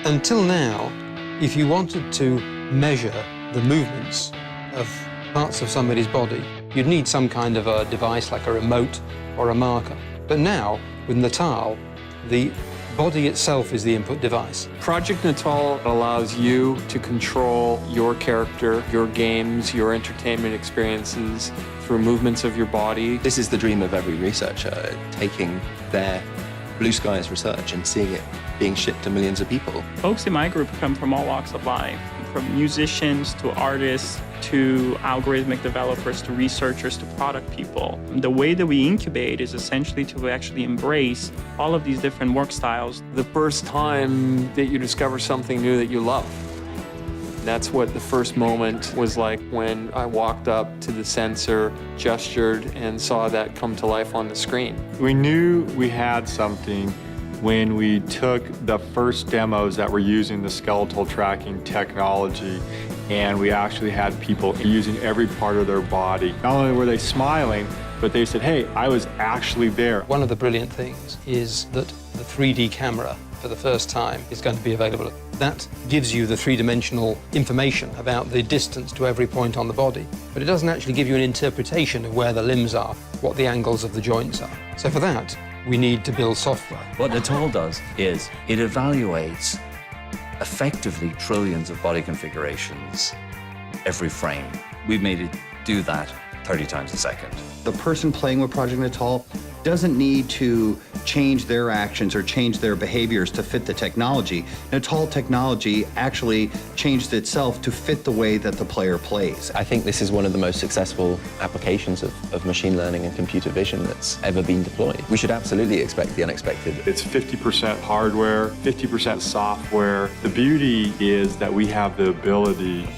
Until now, if you wanted to measure the movements of parts of somebody's body, you'd need some kind of a device like a remote or a marker. But now, with Natal, the body itself is the input device. Project Natal allows you to control your character, your games, your entertainment experiences through movements of your body. This is the dream of every researcher, taking their blue skies research and seeing it being shipped to millions of people. Folks in my group come from all walks of life, from musicians to artists to algorithmic developers to researchers to product people. The way that we incubate is essentially to actually embrace all of these different work styles. The first time that you discover something new that you love. That's what the first moment was like when I walked up to the sensor, gestured, and saw that come to life on the screen. We knew we had something when we took the first demos that were using the skeletal tracking technology, and we actually had people using every part of their body. Not only were they smiling, but they said, hey, I was actually there. One of the brilliant things is that the 3D camera, for the first time, is going to be available. That gives you the three-dimensional information about the distance to every point on the body, but it doesn't actually give you an interpretation of where the limbs are, what the angles of the joints are. So for that, we need to build software. What Natal does is it evaluates effectively trillions of body configurations every frame. We've made it do that 30 times a second. The person playing with Project Natal doesn't need to change their actions or change their behaviors to fit the technology. Natal technology actually changed itself to fit the way that the player plays. I think this is one of the most successful applications of machine learning and computer vision that's ever been deployed. We should absolutely expect the unexpected. It's 50% hardware, 50% software. The beauty is that we have the ability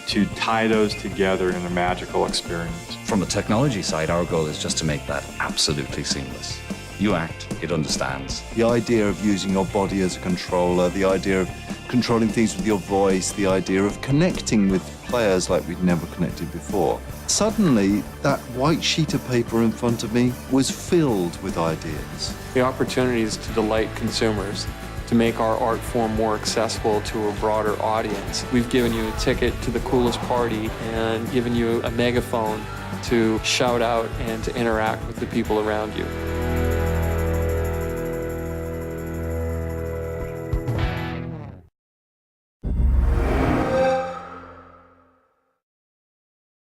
to tie those together in a magical experience. From the technology side, our goal is just to make that absolutely seamless. You act, it understands. The idea of using your body as a controller, the idea of controlling things with your voice, the idea of connecting with players like we'd never connected before. Suddenly, that white sheet of paper in front of me was filled with ideas. The opportunities to delight consumers, to make our art form more accessible to a broader audience. We've given you a ticket to the coolest party and given you a megaphone to shout out and to interact with the people around you.